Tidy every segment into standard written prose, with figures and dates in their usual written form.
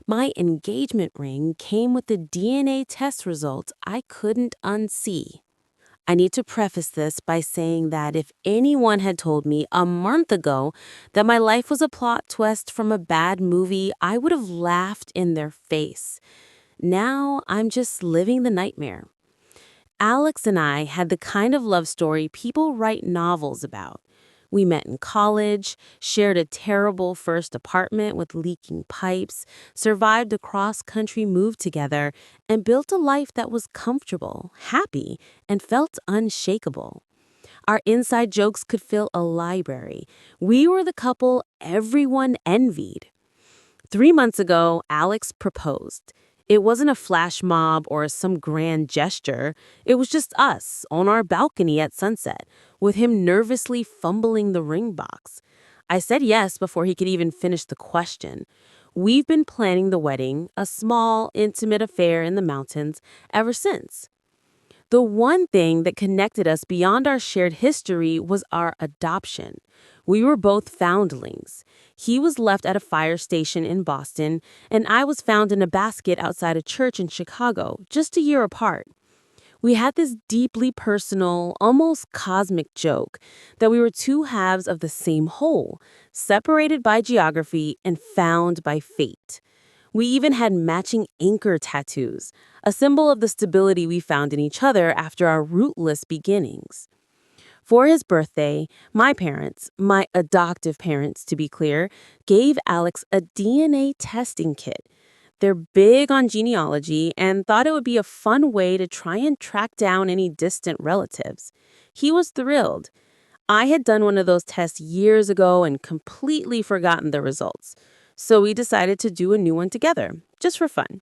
My engagement ring came with the DNA test results I couldn't unsee. I need to preface this by saying that if anyone had told me a month ago that my life was a plot twist from a bad movie, I would have laughed in their face. Now I'm just living the nightmare. Alex and I had the kind of love story people write novels about. We met in college, shared a terrible first apartment with leaking pipes, survived a cross-country move together, and built a life that was comfortable, happy, and felt unshakable. Our inside jokes could fill a library. We were the couple everyone envied. 3 months ago, Alex proposed. It wasn't a flash mob or some grand gesture. It was just us on our balcony at sunset, with him nervously fumbling the ring box. I said yes before he could even finish the question. We've been planning the wedding, a small, intimate affair in the mountains, ever since. The one thing that connected us beyond our shared history was our adoption. We were both foundlings. He was left at a fire station in Boston, and I was found in a basket outside a church in Chicago, just a year apart. We had this deeply personal, almost cosmic joke that we were two halves of the same whole, separated by geography and found by fate. We even had matching anchor tattoos, a symbol of the stability we found in each other after our rootless beginnings. For his birthday, my parents, my adoptive parents to be clear, gave Alex a DNA testing kit. They're big on genealogy and thought it would be a fun way to try and track down any distant relatives. He was thrilled. I had done one of those tests years ago and completely forgotten the results. So we decided to do a new one together, just for fun.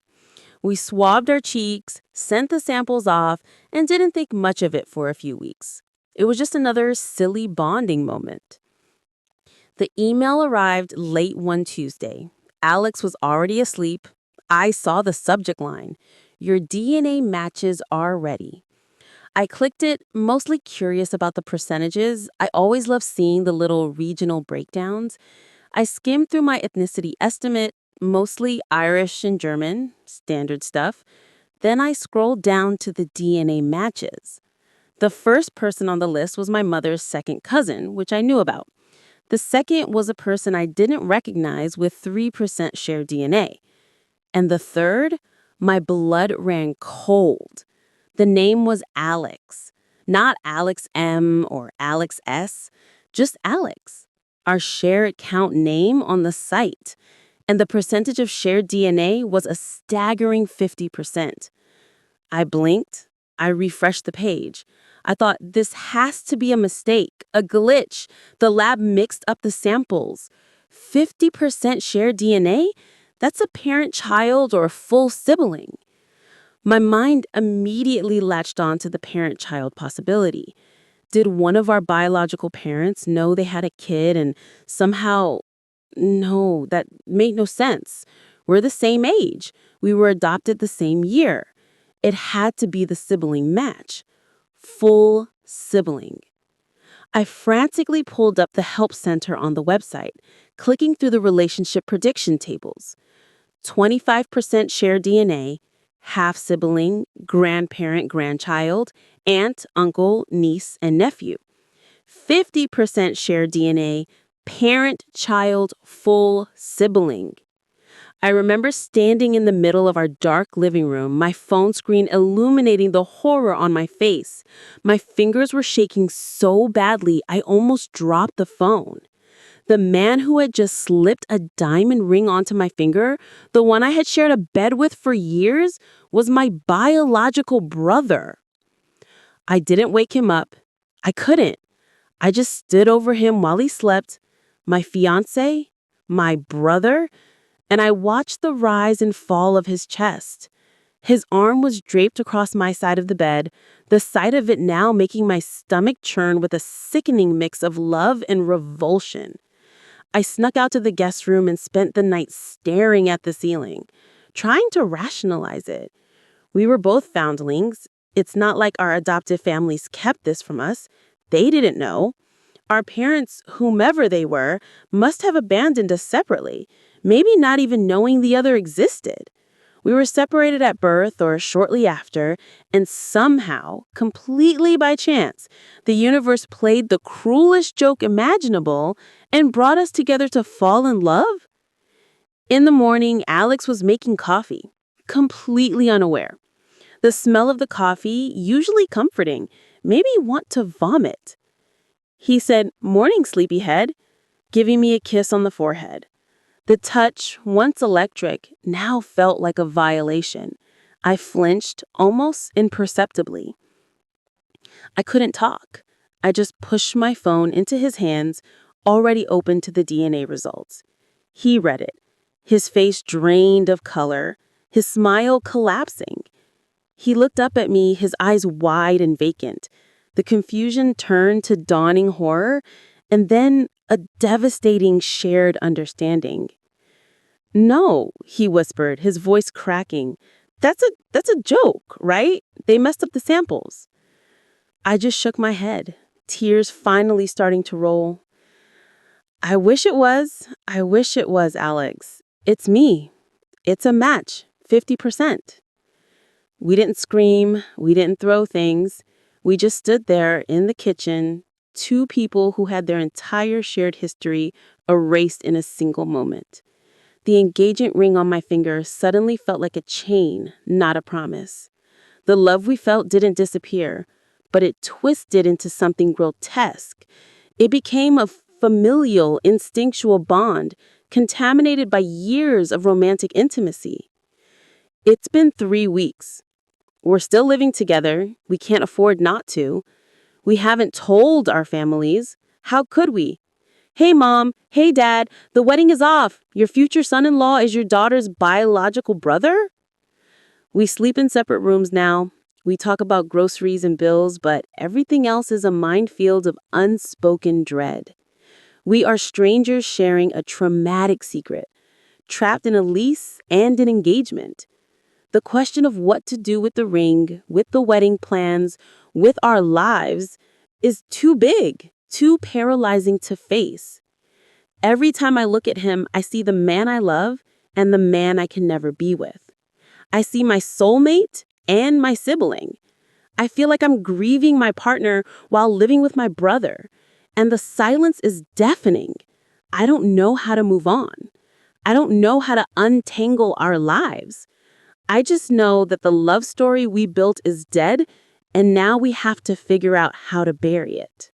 We swabbed our cheeks, sent the samples off, and didn't think much of it for a few weeks. It was just another silly bonding moment. The email arrived late one Tuesday. Alex was already asleep. I saw the subject line, "Your DNA matches are ready." I clicked it, mostly curious about the percentages. I always love seeing the little regional breakdowns. I skimmed through my ethnicity estimate, mostly Irish and German, standard stuff. Then I scrolled down to the DNA matches. The first person on the list was my mother's second cousin, which I knew about. The second was a person I didn't recognize with 3% shared DNA. And the third, my blood ran cold. The name was Alex. Not Alex M or Alex S, just Alex. Our share account name on the site. And the percentage of shared DNA was a staggering 50%. I blinked. I refreshed the page. I thought, this has to be a mistake, a glitch. The lab mixed up the samples. 50% shared DNA? That's a parent-child or a full sibling. My mind immediately latched on to the parent-child possibility. Did one of our biological parents know they had a kid and somehow... No, that made no sense. We're the same age. We were adopted the same year. It had to be the sibling match. Full sibling. I frantically pulled up the help center on the website, clicking through the relationship prediction tables. 25% shared DNA, half sibling, grandparent, grandchild, aunt, uncle, niece, and nephew. 50% shared DNA, parent, child, full sibling. I remember standing in the middle of our dark living room, my phone screen illuminating the horror on my face. My fingers were shaking so badly, I almost dropped the phone. The man who had just slipped a diamond ring onto my finger, the one I had shared a bed with for years, was my biological brother. I didn't wake him up. I couldn't. I just stood over him while he slept, my fiancé, my brother, and I watched the rise and fall of his chest. His arm was draped across my side of the bed, the sight of it now making my stomach churn with a sickening mix of love and revulsion. I snuck out to the guest room and spent the night staring at the ceiling, trying to rationalize it. We were both foundlings. It's not like our adoptive families kept this from us. They didn't know. Our parents, whomever they were, must have abandoned us separately. maybe not even knowing the other existed. We were separated at birth or shortly after, and somehow, completely by chance, the universe played the cruelest joke imaginable and brought us together to fall in love? In the morning, Alex was making coffee, completely unaware. The smell of the coffee, usually comforting, made me want to vomit. He said, "Morning, sleepyhead," giving me a kiss on the forehead. The touch, once electric, now felt like a violation. I flinched, almost imperceptibly. I couldn't talk. I just pushed my phone into his hands, already open to the DNA results. He read it, his face drained of color, his smile collapsing. He looked up at me, his eyes wide and vacant. The confusion turned to dawning horror, and then a devastating shared understanding. "No," he whispered, his voice cracking. That's a joke, right? They messed up the samples." I just shook my head, tears finally starting to roll. "I wish it was. I wish it was, Alex. It's me. It's a match, 50%. We didn't scream, we didn't throw things. We just stood there in the kitchen, two people who had their entire shared history erased in a single moment. The engagement ring on my finger suddenly felt like a chain, not a promise. The love we felt didn't disappear, but it twisted into something grotesque. It became a familial, instinctual bond, contaminated by years of romantic intimacy. It's been 3 weeks. We're still living together. We can't afford not to. We haven't told our families. How could we? "Hey, Mom. Hey, Dad. The wedding is off. Your future son-in-law is your daughter's biological brother?" We sleep in separate rooms now. We talk about groceries and bills, but everything else is a minefield of unspoken dread. We are strangers sharing a traumatic secret, trapped in a lease and an engagement. The question of what to do with the ring, with the wedding plans, with our lives is too big, too paralyzing to face. Every time I look at him, I see the man I love and the man I can never be with. I see my soulmate and my sibling. I feel like I'm grieving my partner while living with my brother, and the silence is deafening. I don't know how to move on. I don't know how to untangle our lives. I just know that the love story we built is dead, and now we have to figure out how to bury it.